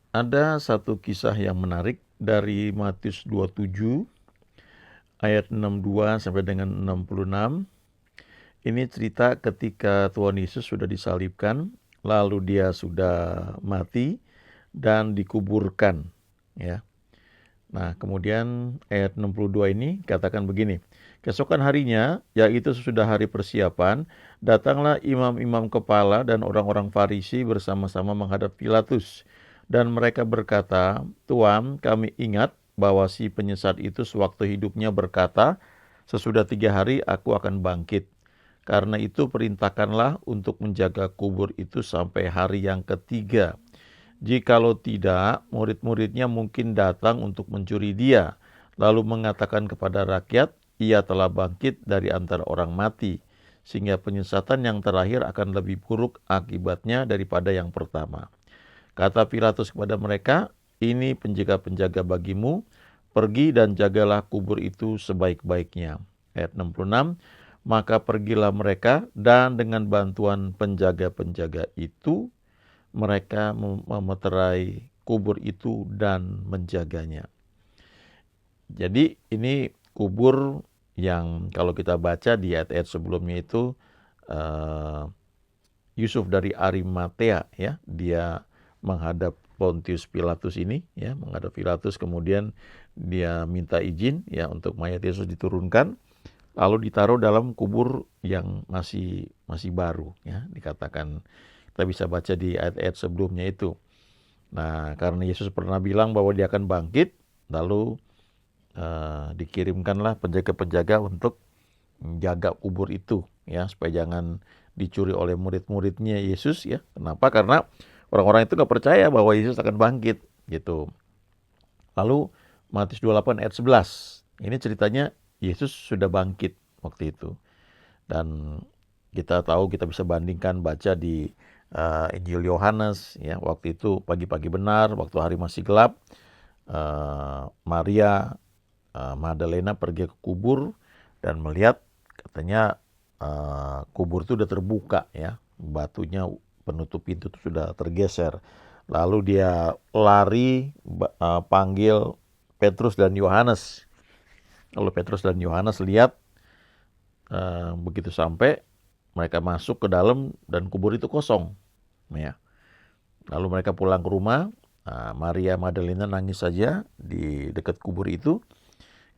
Ada satu kisah yang menarik dari Matius 27 ayat 62 sampai dengan 66. Ini cerita ketika Tuhan Yesus sudah disalibkan, lalu dia sudah mati dan dikuburkan, ya. Nah, kemudian ayat 62 ini katakan begini. Keesokan harinya, yaitu sesudah hari persiapan, datanglah imam-imam kepala dan orang-orang Farisi bersama-sama menghadap Pilatus. Dan mereka berkata, "Tuan, kami ingat bahwa si penyesat itu sewaktu hidupnya berkata, 'Sesudah 3 hari aku akan bangkit.' Karena itu perintahkanlah untuk menjaga kubur itu sampai hari yang ketiga. Jikalau tidak, murid-muridnya mungkin datang untuk mencuri dia, lalu mengatakan kepada rakyat, ia telah bangkit dari antara orang mati, sehingga penyesatan yang terakhir akan lebih buruk akibatnya daripada yang pertama." Kata Pilatus kepada mereka, "Ini penjaga-penjaga bagimu, pergi dan jagalah kubur itu sebaik-baiknya." Ayat 66, maka pergilah mereka dan dengan bantuan penjaga-penjaga itu, mereka memeterai kubur itu dan menjaganya. Jadi ini kubur yang kalau kita baca di ayat-ayat sebelumnya itu, Yusuf dari Arimatea, ya, dia menghadap Pontius Pilatus ini, ya, menghadap Pilatus, kemudian dia minta izin, ya, untuk mayat Yesus diturunkan, lalu ditaruh dalam kubur yang masih baru, ya, dikatakan kita bisa baca di ayat-ayat sebelumnya itu. Nah, karena Yesus pernah bilang bahwa dia akan bangkit, lalu dikirimkanlah penjaga-penjaga untuk menjaga kubur itu, ya, supaya jangan dicuri oleh murid-muridnya Yesus, ya. Kenapa? Karena orang-orang itu nggak percaya bahwa Yesus akan bangkit, gitu. Lalu Matius 28 ayat 11. Ini ceritanya Yesus sudah bangkit waktu itu. Dan kita tahu, kita bisa bandingkan baca di Injil Yohanes, ya, waktu itu pagi-pagi benar, waktu hari masih gelap, Maria Magdalena pergi ke kubur dan melihat, katanya kubur itu udah terbuka, ya, batunya penutup pintu itu sudah tergeser. Lalu dia lari panggil Petrus dan Yohanes. Lalu Petrus dan Yohanes lihat, begitu sampai mereka masuk ke dalam dan kubur itu kosong, ya. Lalu mereka pulang ke rumah. Maria Magdalena nangis saja di dekat kubur itu.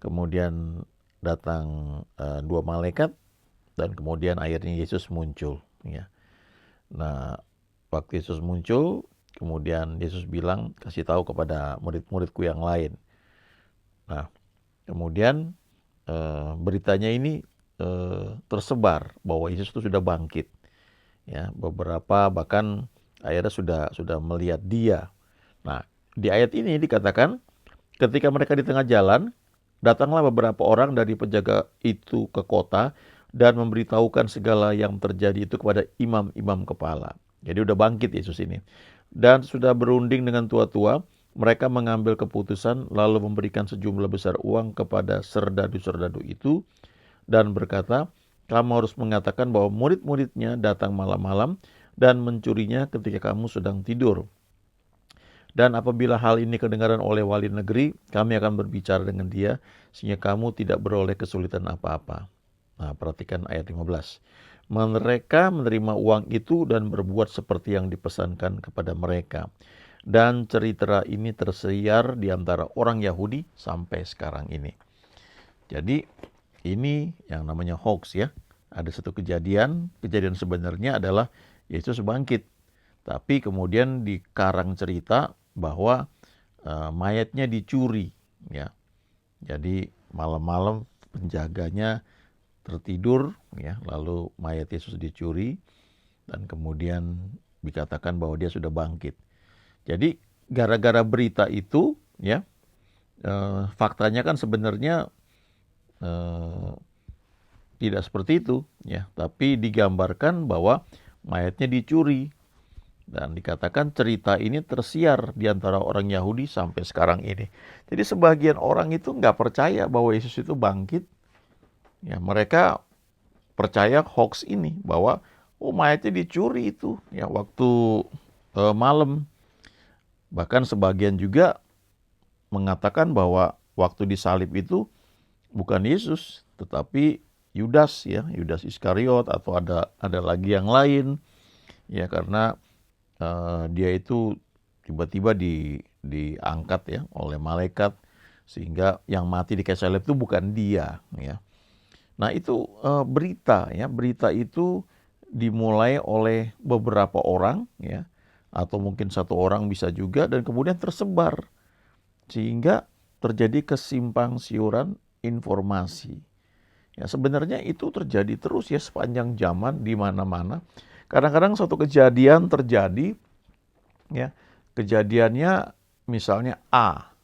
Kemudian datang dua malaikat dan kemudian akhirnya Yesus muncul, ya. Nah, waktu Yesus muncul, kemudian Yesus bilang, kasih tahu kepada murid-muridku yang lain. Nah, kemudian beritanya ini tersebar bahwa Yesus itu sudah bangkit, ya. Beberapa bahkan akhirnya sudah melihat dia. Nah, di ayat ini dikatakan, ketika mereka di tengah jalan, datanglah beberapa orang dari penjaga itu ke kota dan memberitahukan segala yang terjadi itu kepada imam-imam kepala. Jadi udah bangkit Yesus ini. Dan sudah berunding dengan tua-tua, mereka mengambil keputusan lalu memberikan sejumlah besar uang kepada serdadu-serdadu itu dan berkata, "Kamu harus mengatakan bahwa murid-muridnya datang malam-malam dan mencurinya ketika kamu sedang tidur. Dan apabila hal ini kedengaran oleh wali negeri, kami akan berbicara dengan dia, sehingga kamu tidak beroleh kesulitan apa-apa." Nah, perhatikan ayat 15. Mereka menerima uang itu dan berbuat seperti yang dipesankan kepada mereka. Dan cerita ini tersiar di antara orang Yahudi sampai sekarang ini. Jadi ini yang namanya hoax, ya. Ada satu kejadian sebenarnya adalah Yesus bangkit. Tapi kemudian dikarang cerita bahwa mayatnya dicuri, ya. Jadi malam-malam penjaganya tertidur, ya, lalu mayat Yesus dicuri dan kemudian dikatakan bahwa dia sudah bangkit. Jadi gara-gara berita itu, ya, faktanya kan sebenarnya eh, tidak seperti itu, ya, tapi digambarkan bahwa mayatnya dicuri. Dan dikatakan cerita ini tersiar di antara orang Yahudi sampai sekarang ini. Jadi sebagian orang itu nggak percaya bahwa Yesus itu bangkit. Ya, mereka percaya hoax ini bahwa mayatnya dicuri itu, ya, waktu malam. Bahkan sebagian juga mengatakan bahwa waktu disalib itu bukan Yesus, tetapi Yudas ya, Yudas Iskariot, atau ada lagi yang lain ya, karena dia itu tiba-tiba diangkat ya oleh malaikat, sehingga yang mati di kayu salib itu bukan dia ya. Nah itu berita itu dimulai oleh beberapa orang ya, atau mungkin satu orang bisa juga, dan kemudian tersebar sehingga terjadi kesimpang siuran informasi. Ya sebenarnya itu terjadi terus ya sepanjang zaman di mana-mana. Kadang-kadang suatu kejadian terjadi ya, kejadiannya misalnya A,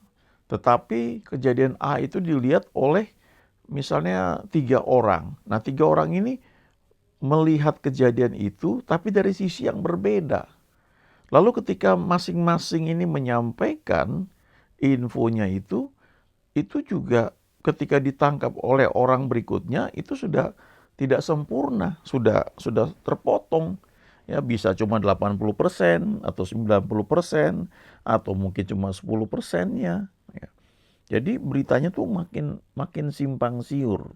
tetapi kejadian A itu dilihat oleh misalnya 3 orang. Nah 3 orang ini melihat kejadian itu tapi dari sisi yang berbeda. Lalu ketika masing-masing ini menyampaikan infonya itu juga ketika ditangkap oleh orang berikutnya itu sudah tidak sempurna, sudah terpotong. Ya bisa cuma 80% atau 90% atau mungkin cuma 10%-nya. Ya. Jadi beritanya tuh makin makin simpang siur.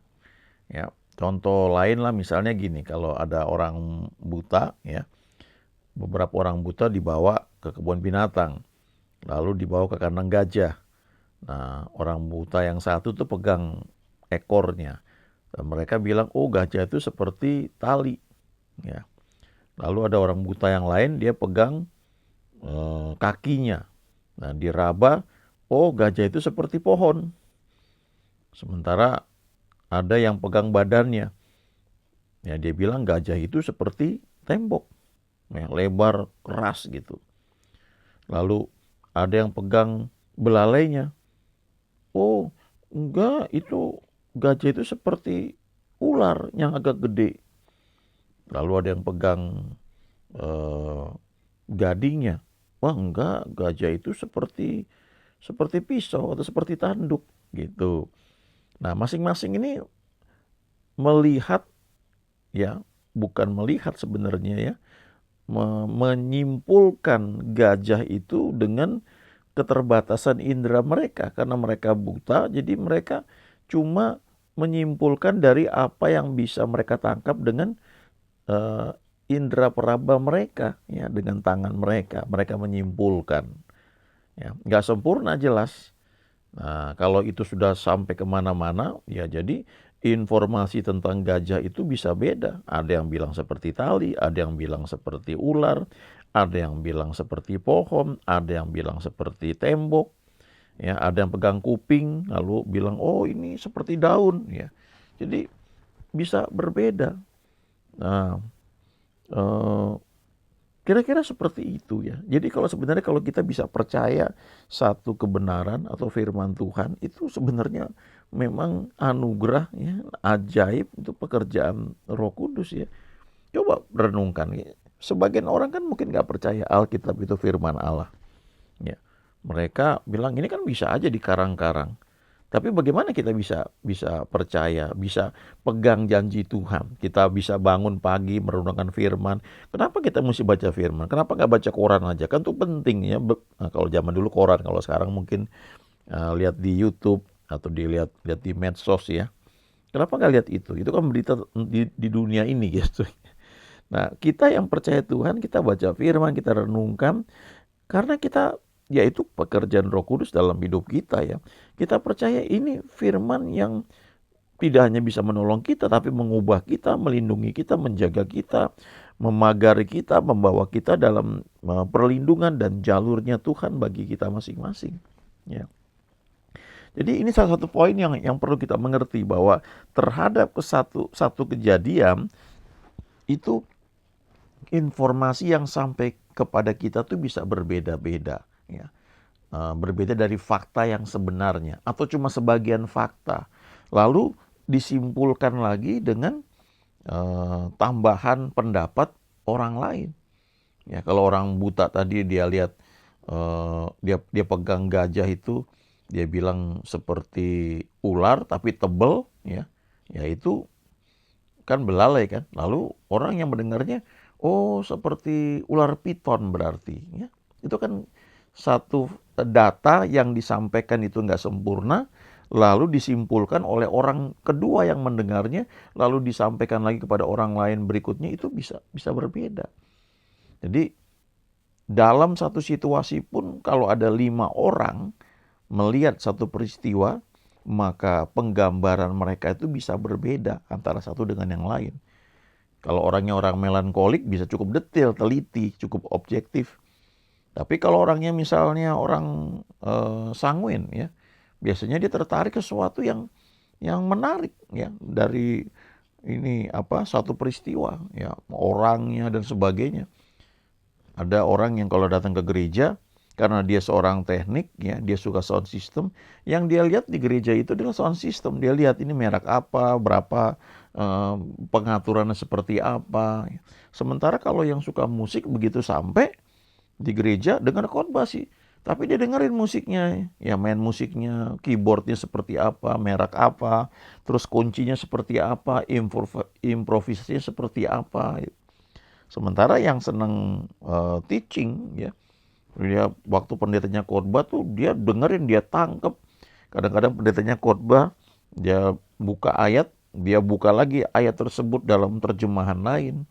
Ya. Contoh lain lah misalnya gini, kalau ada orang buta ya, beberapa orang buta dibawa ke kebun binatang, lalu dibawa ke kandang gajah. Nah, orang buta yang satu tuh pegang ekornya. Dan mereka bilang, oh gajah itu seperti tali. Ya. Lalu ada orang buta yang lain, dia pegang kakinya. Nah, diraba, oh gajah itu seperti pohon. Sementara ada yang pegang badannya. Ya, dia bilang gajah itu seperti tembok. Ya, lebar, keras gitu. Lalu ada yang pegang belalainya. Oh, enggak, itu gajah itu seperti ular yang agak gede. Lalu ada yang pegang eh, gadingnya. Wah, enggak, gajah itu seperti pisau atau seperti tanduk gitu. Nah, masing-masing ini melihat ya, bukan melihat sebenarnya ya, menyimpulkan gajah itu dengan keterbatasan indera mereka, karena mereka buta, jadi mereka cuma menyimpulkan dari apa yang bisa mereka tangkap dengan indera peraba mereka ya, dengan tangan mereka menyimpulkan ya, nggak sempurna jelas. Nah kalau itu sudah sampai kemana-mana ya, jadi informasi tentang gajah itu bisa beda. Ada yang bilang seperti tali, ada yang bilang seperti ular, ada yang bilang seperti pohon, ada yang bilang seperti tembok. Ya, ada yang pegang kuping lalu bilang oh ini seperti daun ya. Jadi bisa berbeda. Nah, eh, kira-kira seperti itu ya. Jadi sebenarnya kalau kita bisa percaya satu kebenaran atau firman Tuhan, itu sebenarnya memang anugerah ya, ajaib, itu pekerjaan Roh Kudus ya. Coba renungkan ya. Sebagian orang kan mungkin nggak percaya Alkitab itu firman Allah. Ya. Mereka bilang ini kan bisa aja dikarang-karang. Tapi bagaimana kita bisa percaya, bisa pegang janji Tuhan? Kita bisa bangun pagi merenungkan firman. Kenapa kita mesti baca firman? Kenapa nggak baca koran aja? Kan itu penting ya. Nah, kalau zaman dulu koran, kalau sekarang mungkin lihat di YouTube atau dilihat di medsos ya. Kenapa nggak lihat itu? Itu kan berita di dunia ini gitu. Nah, kita yang percaya Tuhan, kita baca firman, kita renungkan, karena kita, yaitu pekerjaan Roh Kudus dalam hidup kita ya. Kita percaya ini firman yang tidak hanya bisa menolong kita, tapi mengubah kita, melindungi kita, menjaga kita, memagari kita, membawa kita dalam perlindungan dan jalurnya Tuhan bagi kita masing-masing. Ya. Jadi ini salah satu poin yang perlu kita mengerti, bahwa terhadap satu kejadian itu informasi yang sampai kepada kita tuh bisa berbeda-beda. Ya. Berbeda dari fakta yang sebenarnya atau cuma sebagian fakta. Lalu disimpulkan lagi dengan tambahan pendapat orang lain. Ya, kalau orang buta tadi dia lihat dia pegang gajah itu, dia bilang seperti ular tapi tebal ya. Ya itu kan belalai kan. Lalu orang yang mendengarnya, oh seperti ular piton berarti ya. Itu kan satu data yang disampaikan itu nggak sempurna, lalu disimpulkan oleh orang kedua yang mendengarnya, lalu disampaikan lagi kepada orang lain berikutnya, itu bisa berbeda. Jadi dalam satu situasi pun kalau ada 5 orang melihat satu peristiwa, maka penggambaran mereka itu bisa berbeda antara satu dengan yang lain. Kalau orangnya orang melankolik bisa cukup detail, teliti, cukup objektif. Tapi kalau orangnya misalnya orang sanguin ya, biasanya dia tertarik ke sesuatu yang menarik ya dari ini satu peristiwa ya, orangnya dan sebagainya. Ada orang yang kalau datang ke gereja karena dia seorang teknik ya, dia suka sound system, yang dia lihat di gereja itu adalah sound system. Dia lihat ini merek apa, berapa pengaturannya seperti apa. Sementara kalau yang suka musik begitu sampai di gereja dengar khotbah sih, tapi dia dengerin musiknya, ya main musiknya, keyboardnya seperti apa, merek apa, terus kuncinya seperti apa, improvisasinya seperti apa. Sementara yang seneng teaching ya, dia waktu pendetanya khotbah tuh dia dengerin, dia tangkep. Kadang-kadang pendetanya khotbah, dia buka ayat, dia buka lagi ayat tersebut dalam terjemahan lain,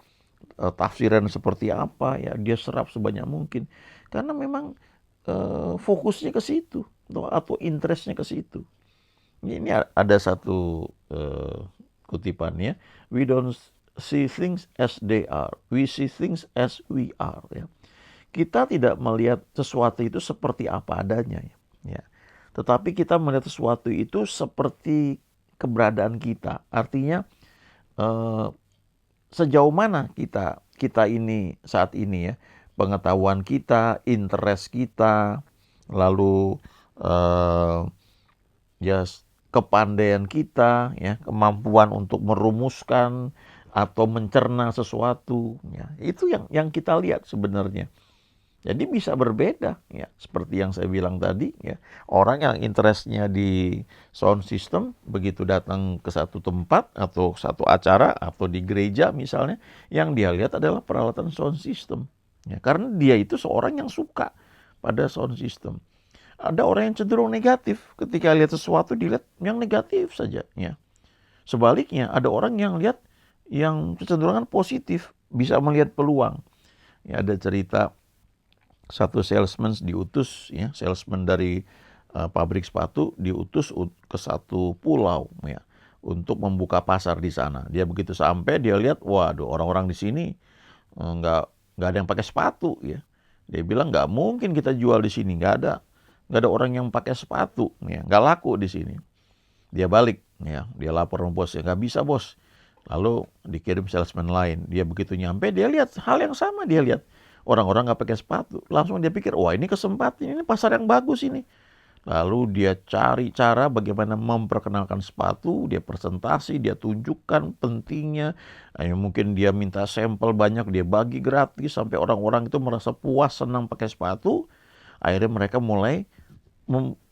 tafsiran seperti apa ya, dia serap sebanyak mungkin. Karena memang fokusnya ke situ atau interestnya ke situ. Ini ada satu kutipannya, we don't see things as they are, we see things as we are. Ya. Kita tidak melihat sesuatu itu seperti apa adanya. Ya. Tetapi kita melihat sesuatu itu seperti keberadaan kita. Artinya sejauh mana kita ini saat ini ya, pengetahuan kita, interest kita, lalu ya kepandaian kita, ya kemampuan untuk merumuskan atau mencerna sesuatu, ya itu yang kita lihat sebenarnya. Jadi bisa berbeda, ya seperti yang saya bilang tadi, ya orang yang interestnya di sound system begitu datang ke satu tempat atau satu acara atau di gereja misalnya, yang dia lihat adalah peralatan sound system, ya karena dia itu seorang yang suka pada sound system. Ada orang yang cenderung negatif ketika lihat sesuatu, dilihat yang negatif saja. Ya. Sebaliknya ada orang yang lihat yang kecenderungan positif, bisa melihat peluang. Ya, ada cerita satu salesman diutus, ya, salesman dari pabrik sepatu diutus ke satu pulau, ya, untuk membuka pasar di sana. Dia begitu sampai dia lihat, waduh orang-orang di sini nggak ada yang pakai sepatu, ya. Dia bilang nggak mungkin kita jual di sini, nggak ada orang yang pakai sepatu, ya, nggak laku di sini. Dia balik, ya, dia lapor sama bosnya, nggak bisa bos. Lalu dikirim salesman lain. Dia begitu nyampe, dia lihat hal yang sama, dia lihat orang-orang nggak pakai sepatu. Langsung dia pikir, wah ini kesempatan, ini pasar yang bagus ini. Lalu dia cari cara bagaimana memperkenalkan sepatu, dia presentasi, dia tunjukkan pentingnya. Mungkin dia minta sampel banyak, dia bagi gratis sampai orang-orang itu merasa puas, senang pakai sepatu. Akhirnya mereka mulai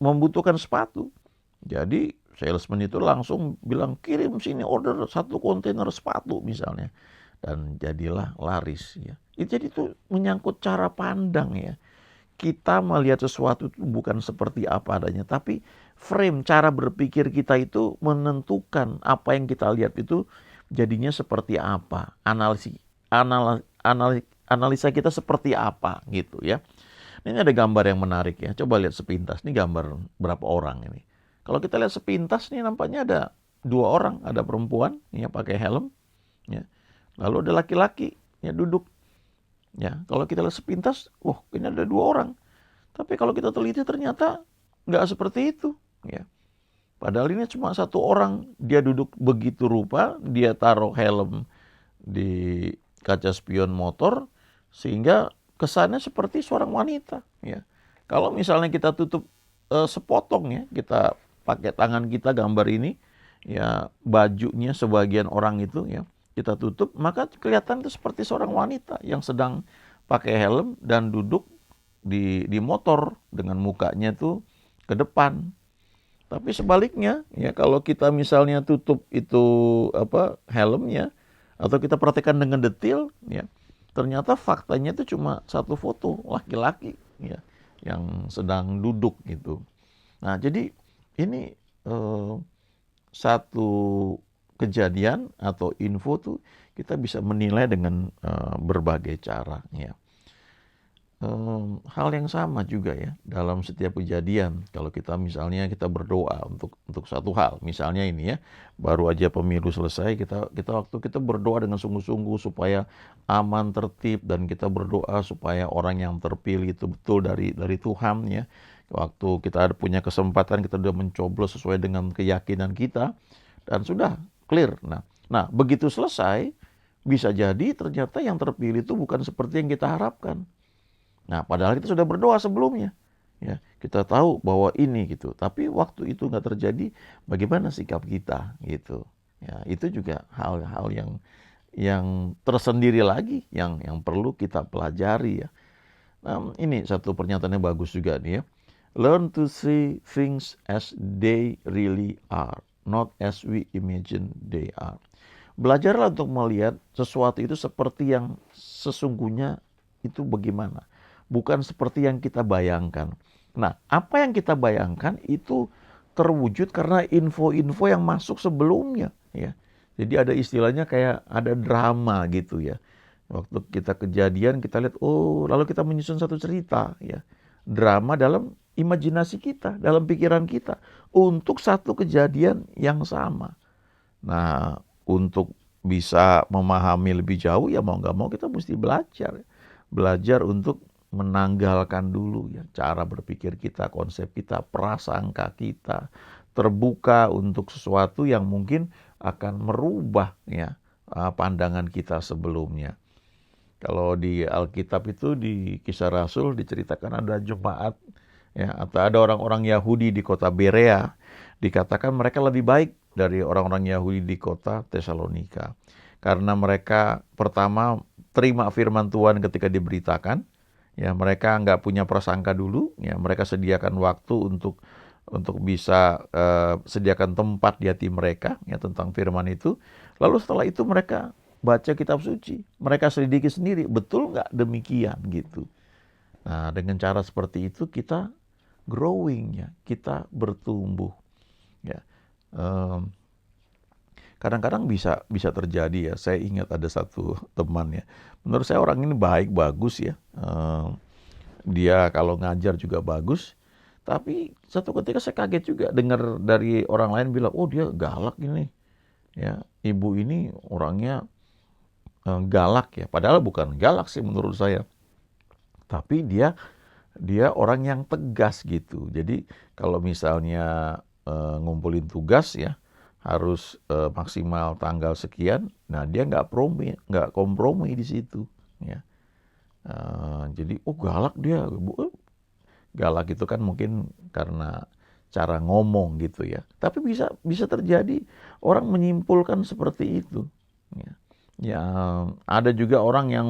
membutuhkan sepatu. Jadi salesman itu langsung bilang kirim sini order 1 kontainer sepatu misalnya. Dan jadilah laris ya. Jadi itu menyangkut cara pandang ya. Kita melihat sesuatu itu bukan seperti apa adanya, tapi frame cara berpikir kita itu menentukan apa yang kita lihat itu jadinya seperti apa. Analisa kita seperti apa gitu ya. Ini ada gambar yang menarik ya. Coba lihat sepintas. Ini gambar berapa orang ini. Kalau kita lihat sepintas nih nampaknya ada 2 orang. Ada perempuan ya pakai helm. Ya. Lalu ada laki-laki ya duduk. Ya, kalau kita lihat sepintas, wah ini ada 2 orang. Tapi kalau kita teliti ternyata nggak seperti itu. Ya. Padahal ini cuma 1 orang. Dia duduk begitu rupa. Dia taruh helm di kaca spion motor. Sehingga kesannya seperti seorang wanita. Ya. Kalau misalnya kita tutup sepotong ya, kita pakai tangan kita gambar ini, ya bajunya sebagian orang itu ya kita tutup, maka kelihatan itu seperti seorang wanita yang sedang pakai helm dan duduk di motor dengan mukanya tuh ke depan. Tapi sebaliknya ya kalau kita misalnya tutup itu helmnya atau kita perhatikan dengan detail ya, ternyata faktanya itu cuma 1 foto laki-laki ya. yang sedang duduk gitu. Nah, jadi ini satu kejadian atau info tuh kita bisa menilai dengan berbagai cara ya. Hal yang sama juga ya dalam setiap kejadian. Kalau kita misalnya kita berdoa untuk satu hal, misalnya ini ya, baru aja pemilu selesai, kita berdoa dengan sungguh-sungguh supaya aman, tertib, dan kita berdoa supaya orang yang terpilih itu betul dari Tuhan ya. Waktu kita ada punya kesempatan, kita sudah mencoblos sesuai dengan keyakinan kita dan sudah clear. Nah, begitu selesai, bisa jadi ternyata yang terpilih itu bukan seperti yang kita harapkan. Nah, padahal kita sudah berdoa sebelumnya. Ya, kita tahu bahwa ini gitu. Tapi waktu itu nggak terjadi, bagaimana sikap kita gitu. Ya, itu juga hal-hal yang tersendiri lagi yang perlu kita pelajari ya. Ini satu pernyataannya bagus juga nih ya. Learn to see things as they really are, not as we imagine they are. Belajarlah untuk melihat sesuatu itu seperti yang sesungguhnya itu bagaimana. Bukan seperti yang kita bayangkan. Nah, apa yang kita bayangkan itu terwujud karena info-info yang masuk sebelumnya. Ya. Jadi ada istilahnya kayak ada drama gitu ya. Waktu kita kejadian kita lihat, oh lalu kita menyusun satu cerita ya. Drama dalam imajinasi kita, dalam pikiran kita. Untuk satu kejadian yang sama. Nah, untuk bisa memahami lebih jauh ya mau nggak mau kita mesti belajar. Belajar untuk menanggalkan dulu ya cara berpikir kita, konsep kita, prasangka kita. Terbuka untuk sesuatu yang mungkin akan merubah ya pandangan kita sebelumnya. Kalau di Alkitab itu di Kisah Rasul diceritakan ada jemaat ya atau ada orang-orang Yahudi di kota Berea, dikatakan mereka lebih baik dari orang-orang Yahudi di kota Tesalonika. Karena mereka pertama terima firman Tuhan ketika diberitakan, ya mereka nggak punya prasangka dulu, ya mereka sediakan waktu untuk bisa sediakan tempat di hati mereka ya tentang firman itu. Lalu setelah itu mereka baca kitab suci, mereka selidiki sendiri, betul nggak demikian gitu. Nah, dengan cara seperti itu kita growing ya, kita bertumbuh ya. Kadang-kadang bisa terjadi ya. Saya ingat ada satu teman ya. Menurut saya orang ini baik, bagus ya. Dia kalau ngajar juga bagus. Tapi satu ketika saya kaget juga dengar dari orang lain bilang, oh dia galak ini. Ya, ibu ini orangnya galak ya. Padahal bukan galak sih menurut saya. Tapi dia orang yang tegas gitu. Jadi kalau misalnya ngumpulin tugas ya harus maksimal tanggal sekian. Nah dia nggak kompromi di situ. Ya. Jadi galak dia. Galak itu kan mungkin karena cara ngomong gitu ya. Tapi bisa terjadi orang menyimpulkan seperti itu. Ya. Ya, ada juga orang yang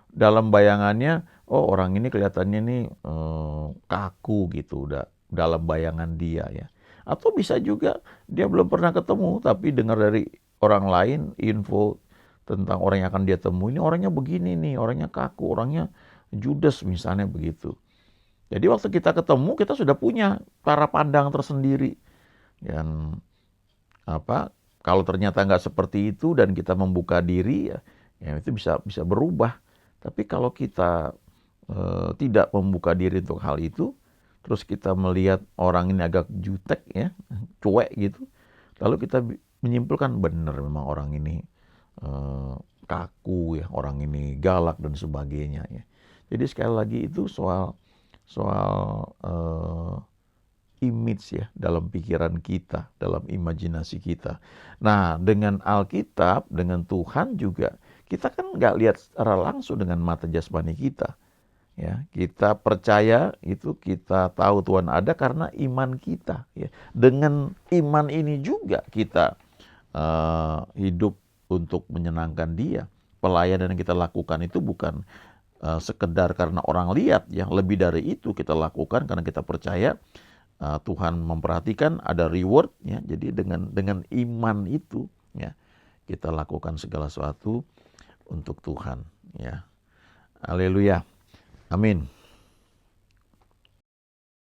dalam bayangannya, oh orang ini kelihatannya nih kaku gitu, udah dalam bayangan dia ya. Atau bisa juga dia belum pernah ketemu, tapi dengar dari orang lain info tentang orang yang akan dia temui, ini orangnya begini nih, orangnya kaku, orangnya judes misalnya begitu. Jadi waktu kita ketemu, kita sudah punya cara pandang tersendiri. Dan kalau ternyata nggak seperti itu dan kita membuka diri ya itu bisa berubah. Tapi kalau kita tidak membuka diri untuk hal itu, terus kita melihat orang ini agak jutek ya, cuek gitu, lalu kita menyimpulkan benar memang orang ini kaku ya, orang ini galak dan sebagainya ya. Jadi sekali lagi itu soal image ya dalam pikiran kita, dalam imajinasi kita. Nah, dengan Alkitab, dengan Tuhan juga, kita kan nggak lihat secara langsung dengan mata jasmani kita. Ya, kita percaya itu kita tahu Tuhan ada karena iman kita. Ya. Dengan iman ini juga kita hidup untuk menyenangkan Dia. Pelayanan yang kita lakukan itu bukan sekedar karena orang lihat, ya lebih dari itu kita lakukan karena kita percaya Tuhan memperhatikan, ada reward ya. Jadi dengan iman itu ya kita lakukan segala sesuatu untuk Tuhan ya. Haleluya. Amin.